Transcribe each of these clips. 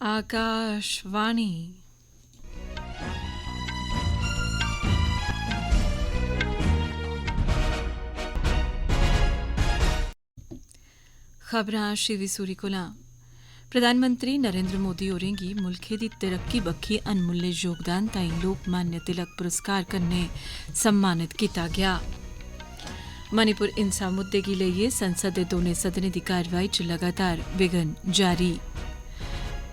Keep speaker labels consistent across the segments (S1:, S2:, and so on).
S1: आकाशवाणी। खबरां शिवी सूरी कोला। प्रधानमंत्री नरेंद्र मोदी होरें गी मुल्खै दी तरक्की बक्खी अनमुल्ले योगदान ताईं लोकमान्य तिलक पुरस्कार कन्नै सम्मानित कीता गेआ। मणिपुर हिंसा मुद्दे गी लेइयै संसद दे दौनें सदनें दी कारवाई च लगातार विघ्न जारी।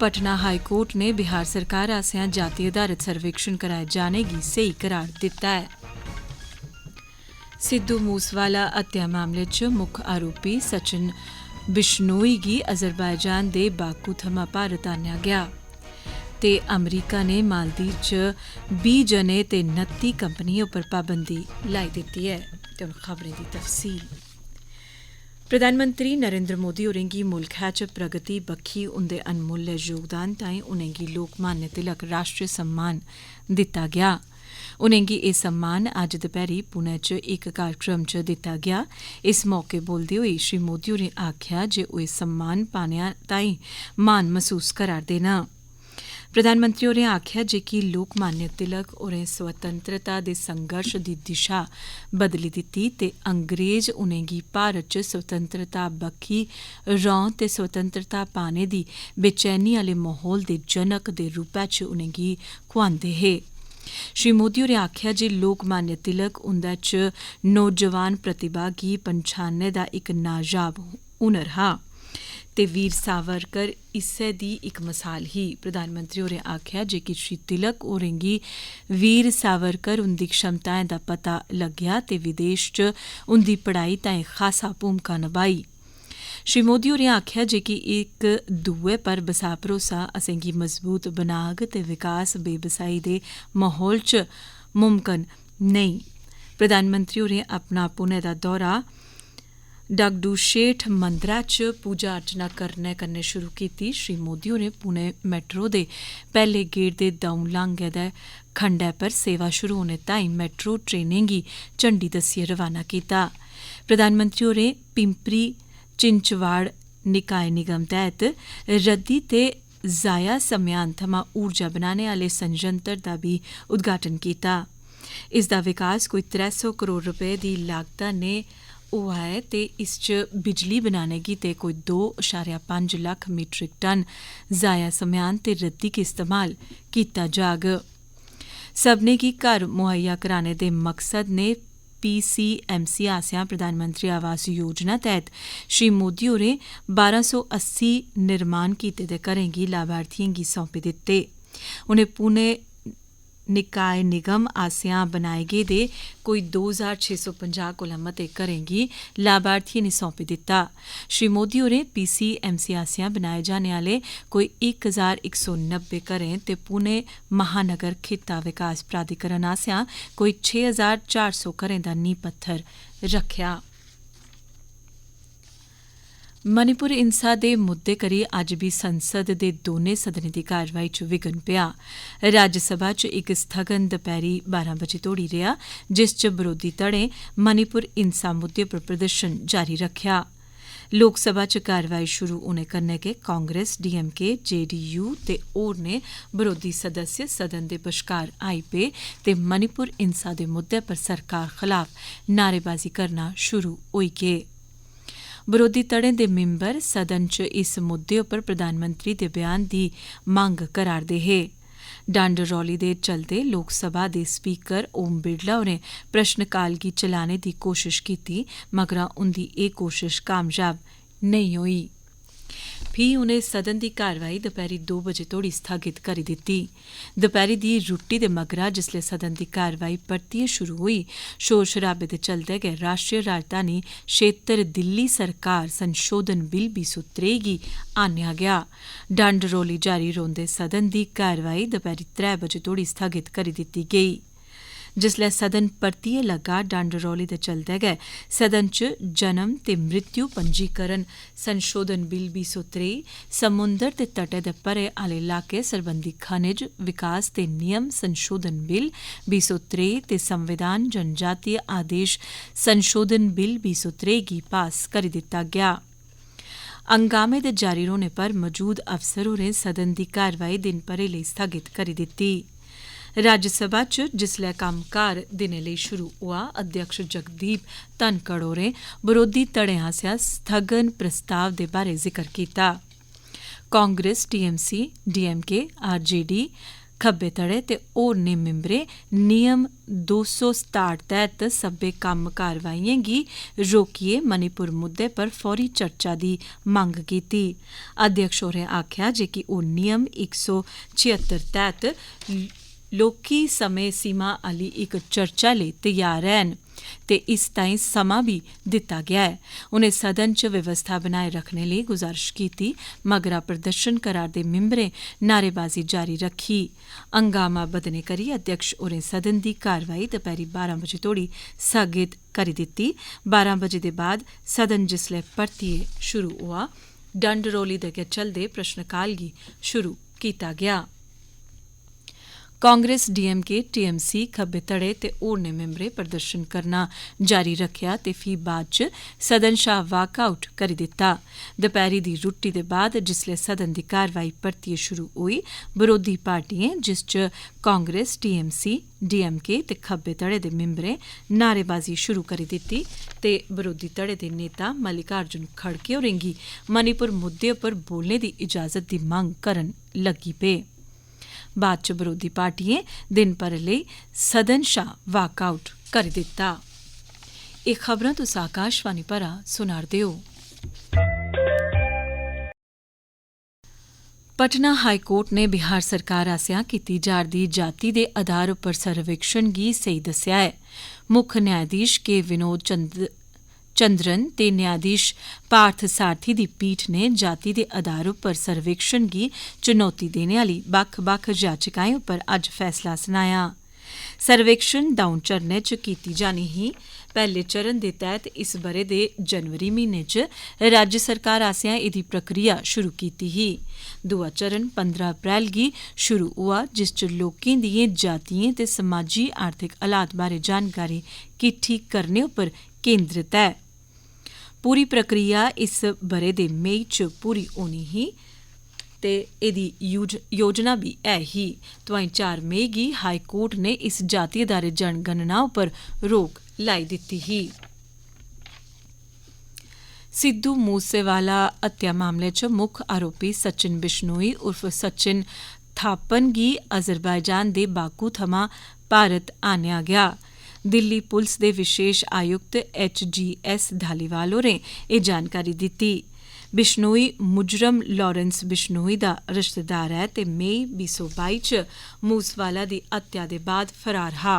S1: पटना हाई कोर्ट ने बिहार सरकार आसेआ जाति आधारित सर्वेक्षण कराए जाने गी स्हेई करार दित्ता ऐ। सिद्धू मूसवाला हत्या मामले च मुक्ख आरोपी सचिन बिश्नोई गी अजरबैजान दे बाकू थमां भारत आनेआ गेआ। ते अमरीका ने मालदीव च 20 जने ते 29 कंपनियें उप्पर पाबंदी लाई दित्ती ऐ। ते हुन खबरें दी तफसील। प्रधानमंत्री नरेंद्र मोदी होरें गी मुल्खै च प्रगति बक्खी उंदे अनमुल्ले योगदान ताईं उनेंगी लोकमान्य तिलक राष्ट्रीय सम्मान दित्ता गेआ। उनेंगी एह् सम्मान अज्ज दपैह्री पुणे च इक कार्यक्रम च दित्ता गेआ। इस मौके बोलदे होई श्री मोदी होरें आखेआ जे ओह् एह् सम्मान पाने ताईं मान मसूस करा'रदे न। प्रधानमंत्री होरें आखेआ जे कि लोकमान्य तिलक होरें स्वतंत्रता दे संघर्ष दी दिशा बदली दित्ती ते अंग्रेज उनेंगी भारत च स्वतंत्रता बक्खी रौं ते स्वतंत्रता पाने दी बेचैनी आह्ले माहौल दे जनक दे रूपै च उनेंगी खुआंदे हे। श्री मोदी होरें आखेआ जे लोकमान्य तिलक उंदे च नौजवान प्रतिभा गी पन्छानने दा इक नायाब हुनर हा ते वीर सावरकर इस्सै दी इक मिसाल ही। प्रधानमंत्री होरें आखेआ जे कि श्री तिलक होरें गी वीर सावरकर उंदी क्षमताएं दा पता लग्गेआ ते विदेश च उंदी पढ़ाई ताईं खासा भूमिका नभाई। श्री मोदी होरें आखेआ जे कि इक दुए पर बसा भरोसा असेंगी मजबूत बनाग ते विकास बेबसाही दे माहौल च मुमकन नेईं। प्रधानमंत्री होरें अपना पुणे दा दौरा डगडू शेठ मंदरै च पूजा अर्चना करने कन्नै शुरू कीती। श्री मोदी होरें पुणे मेट्रो दे पैह्ले गेड़ दे द'ऊं लांघे दे खंडै पर सेवा शुरू होने ताईं मेट्रो ट्रेनें गी झंडी दस्सियै रवाना कीता। प्रधानमंत्री होरें पिंपरी चिंचवाड़ निकाय निगम तैह्त रद्दी ते जाया सम्यान थमां ऊर्जा बनाने आह्ले संयंत्र दा बी उद्घाटन कीता। इसदा विकास कोई 300 करोड़ रपेऽ दी लागता ने होआ ऐ ते इस च बिजली बनाने गितै कोई 2.5 लक्ख मीट्रिक टन जाया सम्यान ते रद्दी गी इस्तेमाल कीता जाग। सभनें गी घर मुहैया कराने दे मकसद ने PCMC आसेआ प्रधानमंत्री आवास योजना तैह्त श्री मोदी होरें 1280 निर्माण कीते दे घरें गी लाभार्थियें गी सौंपी दित्ते। उनें पुणे निकाय निगम आसेआ बनाए गेदे कोई 2650 कोला मते घरें गी लाभार्थियें गी सौंपी दित्ता। श्री मोदी होरें PCMC आसेआ बनाए जाने आह्ले कोई 1190 घरें ते पुणे महानगर खित्ता विकास प्राधिकरण आसेआ कोई 6400 घरें दा नींह पत्थर रखेआ। मणिपुर हिंसा दे मुद्दे करी अज्ज बी संसद दे दौनें सदनें दी कारवाई च विघ्न पेआ। राज्यसभा च इक स्थगन दपैह्री 12 बजे तोड़ी रेहा जिस च बरोधी धड़ें मणिपुर हिंसा मुद्दे पर प्रदर्शन जारी रखेआ। लोकसभा च कारवाई शुरू होने कन्नै गै कांग्रेस DMK JDU ते होरनें बरोधी सदस्य सदन दे बश्कार आई पे ते मणिपुर हिंसा दे मुद्दे पर सरकार खलाफ नारेबाजी करना शुरू होई गे। बरोधी धड़ें दे मिंबर सदन च इस मुद्दे उप्पर प्रधानमंत्री दे बयान दी मंग करा'रदे हे। डंड रौली दे चलदे लोकसभा दे स्पीकर ओम बिरला होरें प्रश्नकाल गी चलाने दी कोशश कीती मगरा उंदी एह् कोशश कामयाब नेईं होई। फ्ही उनें सदन दी कारवाई दपैह्री 2 बजे तोड़ी स्थगित करी दित्ती। दपैह्री दी रुट्टी दे मगरा जिसलै सदन दी कारवाई परतियै शुरू होई शोर शराबे दे चलदे गै राष्ट्रीय राजधानी क्षेत्र दिल्ली सरकार संशोधन बिल 203 गी आनेआ गेआ। डंड रौली जारी रौंदे सदन दी कारवाई दपैह्री 3 बजे तोड़ी स्थगित करी दित्ती गेई। जिसलै सदन परतियै लग्गा डंड रौली दे चलदे गै सदन च जन्म ते मृत्यु पंजीकरण संशोधन बिल 203, समुंदर ते तटै दे परे आह्ले इलाके सरबंधी खनिज विकास ते नियम संशोधन बिल 203 ते संविधान जनजातीय आदेश संशोधन बिल 203 गी पास करी दित्ता गेआ। हंगामे दे जारी रौहने पर मौजूद अफसर होरें सदन दी कारवाई दिन भरै लेई स्थगित करी दित्ती। राज्यसभा च जिसलै कम्मकार दिनें लेई शुरू होआ, अध्यक्ष जगदीप धनखड़ होरें बरोधी धड़ें आसेआ स्थगन प्रस्ताव दे बारै जिक्र कीता। कांग्रेस, टीएमसी, डीएमके, आरजेडी, खब्बे धड़े ते होरनें मिंबरें नियम 267 तैह्त सब्बै कम्म कारवाइयें गी रोकियै मणिपुर मुद्दे पर फौरी चर्चा दी मंग कीती। अध्यक्ष होरें आखेआ जे कि ओह् नियम 176 तैह्त लौह्की समें सीमा आह्ली इक चर्चा लेई तैयार हैन ते इस ताईं समां बी दित्ता गेआ ऐ। उनें सदन च व्यवस्था बनाए रखने लेई गुजारिश कीती, मगरा प्रदर्शन करा'रदे मिंबरें नारेबाजी जारी रखी। हंगामा बधने करी अध्यक्ष होरें सदन दी कारवाई दपैह्री 12 बजे तोड़ी स्थगित करी दित्ती। 12 बजे दे बाद सदन जिसलै परतियै शुरू होआ, डंड रौली दे गै चलदे प्रश्नकाल गी शुरू कीता गेआ। कांग्रेस, डीएमके, टीएमसी, खब्बे धड़े ते होरनें मिंबरें प्रदर्शन करना जारी रखेआ ते फ्ही बाद च सदन शा वाकआउट करी दित्ता। दपैह्री दी रुट्टी दे बाद जिसलै सदन दी कारवाई परतियै शुरू होई, बरोधी पार्टिएं जिस च कांग्रेस, टीएमसी, डीएमके ते खब्बे धड़े दे मिंबरें नारेबाजी शुरू करी दित्ती ते बरोधी धड़े दे नेता मल्लिकार्जुन खड़गे होरें गी मणिपुर मुद्दे उप्पर बोलने दी इजाजत दी मंग करन लगी पे। बाद च बरोधी पार्टिएं दिन भरै लेई सदन शा वाकआउट करी दित्ता। एह् खबरां तुस आकाशवाणी परा सुना'रदे ओ। पटना हाई कोर्ट ने बिहार सरकार आसेआ कीती जा'रदी जाति दे आधार उप्पर सर्वेक्षण गी सेही दस्सेआ ऐ। मुक्ख न्यायाधीश के विनोद चंद्रन ते न्यायाधीश पार्थ सारथी दी पीठ ने जाति दे आधार उप्पर सर्वेक्षण गी चुनौती देने आह्ली बक्ख-बक्ख याचिकाएं उप्पर अज्ज फैसला सनाया। सर्वेक्षण द'ऊं चरणें च कीती जानी ही। पैह्ले चरण दे तैह्त इस ब'रे दे जनवरी म्हीने च राज्य सरकार आसेआ एह्दी प्रक्रिया शुरू कीती ही। दूआ चरण 15 अप्रैल गी शुरू होआ, जिस च लोकें दिएं जातियें ते समाजी आर्थिक हालात बारै जानकारी किट्ठी करने उप्पर केंद्रित ऐ। पूरी प्रक्रिया इस ब'रे दे मई च पूरी होनी ही ते एह्दी योजना बी है ही। तोआईं 4 मई गी हाई कोर्ट ने इस जाति आधारित जनगणना उप्पर रोक लाई दित्ती ही। सिद्धू मूसेवाला हत्या मामले च मुक्ख आरोपी सचिन बिश्नोई उर्फ सचिन थापन गी अजरबैजान दे बाकू थमां भारत आह्नेआ गेआ। दिल्ली पुलस दे विशेष आयुक्त HGS धालीवाल होरें एह् जानकारी दित्ती। बिश्नोई मुजरम लारेंस बिश्नोई दा रिश्तेदार ऐ ते मई 2022 च मूसवाला दी हत्या दे बाद फरार हा।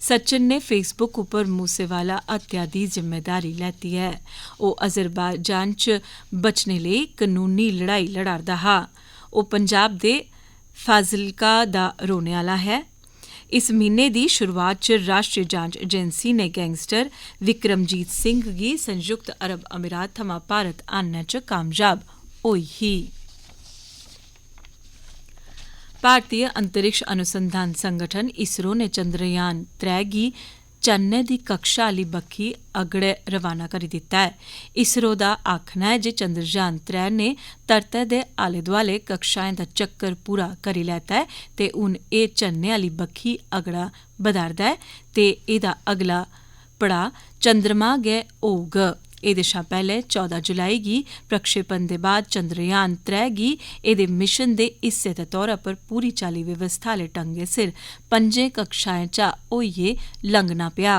S1: सचिन ने फेसबुक उप्पर मूसेवाला हत्या दी जिम्मेदारी लैती ऐ। ओह् अजरबैजान च बचने लेई कानूनी लड़ाई लड़ा'रदा हा। ओह् पंजाब दे फाजिलका दा रौह्ने आह्ला है। इस म्हीने दी शुरुआत च राष्ट्रीय जांच एजेंसी ने गैंगस्टर विक्रमजीत सिंह गी संयुक्त अरब अमीरात थमां भारत आह्नने च कामयाब होई ही। भारतीय अंतरिक्ष अनुसंधान संगठन इसरो ने चंद्रयान 3 गी चन्नै दी कक्षा आह्ली बक्खी अगड़े रवाना करी दित्ता ऐ। इसरो दा आखना ऐ जे चंद्रयान 3 ने धरतै दे आले दुआले कक्षाएं दा चक्कर पूरा करी लैता ऐ ते हून एह् चन्नै आह्ली बक्खी अगड़ा बधा'रदा ऐ ते एह्दा अगला पड़ाऽ चंद्रमा गै होग। एह्दे शा पैह्ले 14 जुलाई गी प्रक्षेपण दे बाद चंद्रयान 3 गी एह्दे मिशन दे हिस्से दे तौरा पर पूरी चाल्ली व्यवस्था आह्ले ढंगै सिर 5 कक्षाएं चा होइयै लंघना पेआ।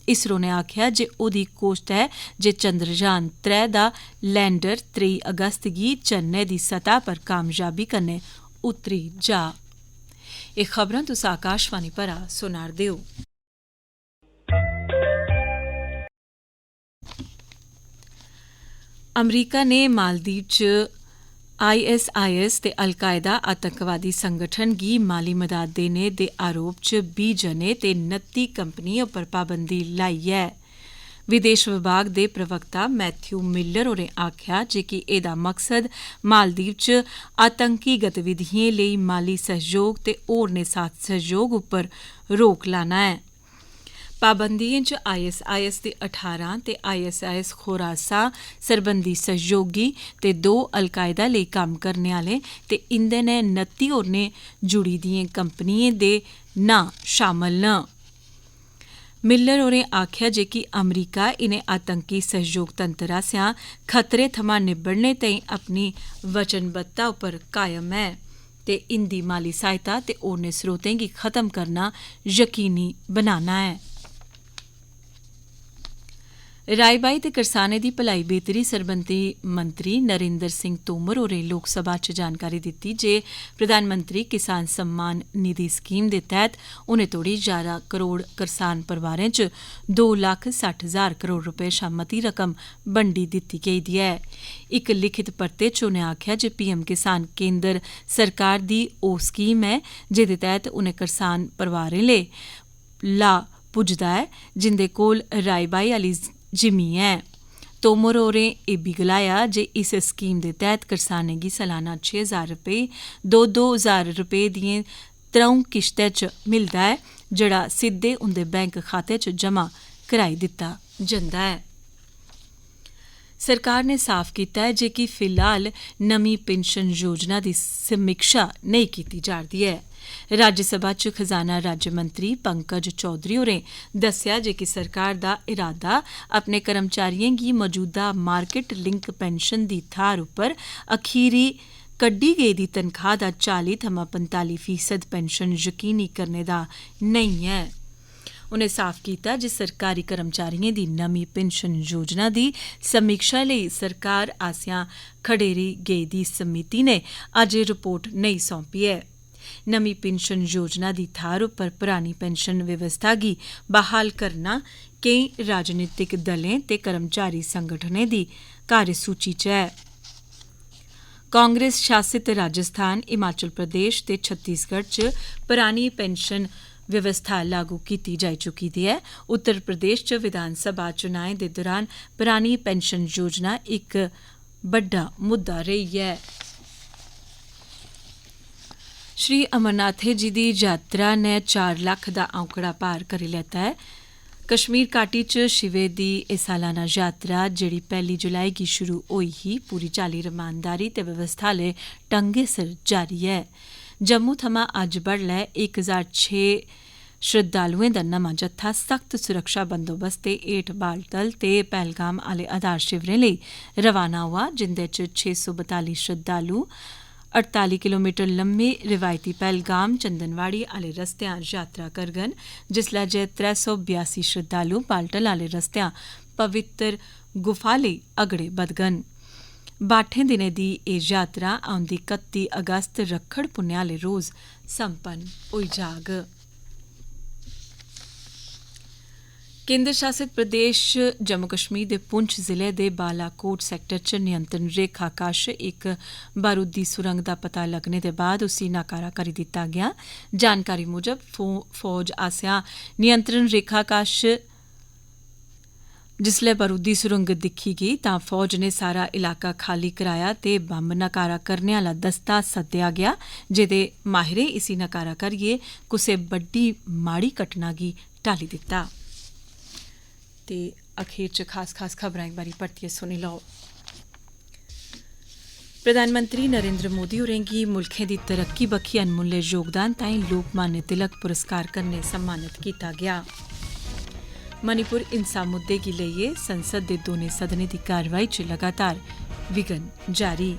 S1: इसरो ने आखेआ जे ओह्दी कोशट ऐ जे चंद्रयान 3 दा लैंडर 23 अगस्त गी चन्नै दी सतह पर कामयाबी कन्नै उतरी जा। एह् खबरां तुस आकाशवाणी परा सुना'रदे ओ। अमरीका ने मालदीव च ISIS ते अलकायदा आतंकवादी संगठन गी माली मदाद देने दे आरोप च 20 जने ते 29 कंपनियें उप्पर पाबंदी लाई ऐ। विदेश विभाग दे प्रवक्ता मैथ्यू मिलर होरें आखेआ जे कि एह्दा मकसद मालदीव च आतंकी गतिविधियें लेई माली सहयोग ते होरनें साथ सहयोग उप्पर रोक लाना ऐ। पाबंदियें च ISIS दे 18 ते ISIS खोरासा सरबंधी सहयोगी ते 2 अलकायदा लेई कम्म करने आह्ले ते इंदे नै 29 होरनें जुड़ी दियें कंपनियें दे नांऽ शामल न। मिलर होरें आखेआ जे कि अमरीका इनें आतंकी सहयोग तंत्र आसेआ खतरे थमां निब्बड़ने ताईं अपनी वचनबद्धता उप्पर कायम ऐ ते इंदी माली सहायता ते होरनें स्रोतें गी खत्म करना यकीनी बनाना ऐ। राई बाई ते करसानें दी भलाई बेहतरी सरबंधी मंत्री नरेंद्र सिंह तोमर होरें लोकसभा च जानकारी दित्ती जे प्रधानमंत्री किसान सम्मान निधि स्कीम दे तैह्त हुनै तोड़ी 11 करोड़ करसान परिवारें च 2,60,000 करोड़ रपेऽ शा मती रकम बंडी दित्ती गेदी ऐ। इक लिखित परते च उनें आखेआ जे PM किसान केंद्र सरकार दी ओह् स्कीम ऐ जेह्दे तैह्त उनें करसान परिवारें लेई लाह् पुजदा ऐ जिंदे कोल राई बाई आह्ली जिमी ऐ। तोमर होरें इब्बी गलाया जे इस स्कीम दे तैह्त करसानें गी सालाना 6,000 रपेऽ 2,000 रपेऽ दियें 3 किश्तें च मिलदा ऐ जेह्ड़ा सिद्धे उंदे बैंक खाते च जमा कराई दित्ता जंदा ऐ। सरकार ने साफ कीता ऐ जे कि फिलहाल नमीं पेंशन योजना दी समीक्षा नेईं कीती जा'रदी ऐ। राज्यसभा च खजाना राज्यमंत्री पंकज चौधरी होरें दस्सेआ जे कि सरकार दा इरादा अपने कर्मचारियें गी मौजूदा मार्केट लिंक पेंशन दी थाह्र उप्पर अखीरी कड्ढी गेदी तनखाह् दा 40 थमां 45% पेंशन यकीनी करने दा नेईं ऐ। उनें साफ कीता जे सरकारी कर्मचारियें दी नमीं पेंशन योजना दी समीक्षा लेई सरकार आसेआ खडेरी गेदी समिति ने अजें रिपोर्ट नेईं सौंपी ऐ। नमीं पेंशन योजना दी थाह्र उप्पर परानी पेंशन व्यवस्था गी बहाल करना केईं राजनीतिक दलें ते कर्मचारी संगठनें दी कार्यसूची च ऐ। कांग्रेस शासित राजस्थान, हिमाचल प्रदेश ते छत्तीसगढ़ च परानी पेंशन व्यवस्था लागू कीती जाई चुकी दी ऐ। उत्तर प्रदेश च विधानसभा चुनाएं दे दौरान परानी पेंशन योजना इक बड्डा मुद्दा रेही ऐ। श्री अमरनाथै जी दी यात्रा ने 4 लक्ख दा आंकड़ा पार करी लैता ऐ। कश्मीर घाटी च शिवे दी एह् सालाना यात्रा जेह्ड़ी 1 जुलाई गी शुरू होई ही पूरी चाल्ली रमानदारी ते व्यवस्था आह्ले ढंगै सिर जारी ऐ। जम्मू थमां अज्ज बडलै 1,006 श्रद्धालुएं दा नमां जत्था सख्त सुरक्षा बंदोबस्त दे हेठ बालतल ते पहलगाम आह्ले आधार शिविरें लेई रवाना होआ जिंदे च 642 श्रद्धालु 48 किलोमीटर लम्मे रिवायती पहलगाम चंदनवाड़ी आह्ले रस्तेयां यात्रा करङन जिसलै जे 382 श्रद्धालु बालटल आह्ले रस्तेयां पवित्र गुफा लेई अगड़े बधङन। 62 दिनें दी एह् यात्रा औंदी 31 अगस्त रक्खड़ पुन्नेआ आह्ले रोज संपन्न होई जाग। केंद्र शासित प्रदेश जम्मू कश्मीर दे पुंछ जिले दे बालाकोट सैक्टर च नियंत्रण रेखा कश इक बारूदी सुरंग दा पता लगने दे बाद उसी नाकारा करी दित्ता गेआ। जानकारी मुजब फौज आसेआ नियंत्रण रेखा कश जिसलै बारूदी सुरंग दिक्खी गेई तां फौज ने सारा इलाका खाली कराया ते बम्ब नकारा करने आह्ला दस्ता सद्देआ गेआ जेह्दे माहिरें इसी नकारा करियै कुसै बड्डी माड़ी घटना गी टाली दित्ता। ते अखीर च खास खबरां इक बारी परतियै सुनी लैओ। प्रधानमंत्री नरेंद्र मोदी होरें गी मुल्खै दी तरक्की बक्खी अनमुल्ले योगदान ताईं लोकमान्य तिलक पुरस्कार कन्नै सम्मानित कीता गेआ। मणिपुर हिंसा मुद्दे गी लेइयै संसद दे दोनें सदनें दी कारवाई च लगातार विघ्न जारी।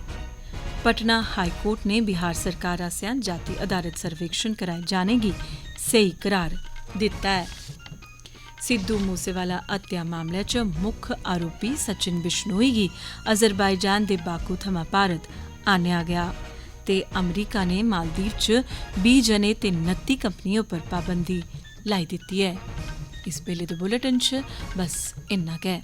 S1: पटना हाईकोर्ट ने बिहार सरकार आसेआ जाति आधारित सर्वेक्षण कराए जाने गी स्हेई करार दित्ता है। सिद्धू मूसेवाला हत्या मामले च मुक्ख आरोपी सचिन बिश्नोई गी अजरबैजान दे बाकू थमां भारत आनेआ गेआ ते अमरीका ने मालदीव च 20 जने ते 29 कंपनियें उप्पर पाबंदी लाई दित्ती ऐ। इस बेल्ले दे बुलेटिन च बस इन्ना गै।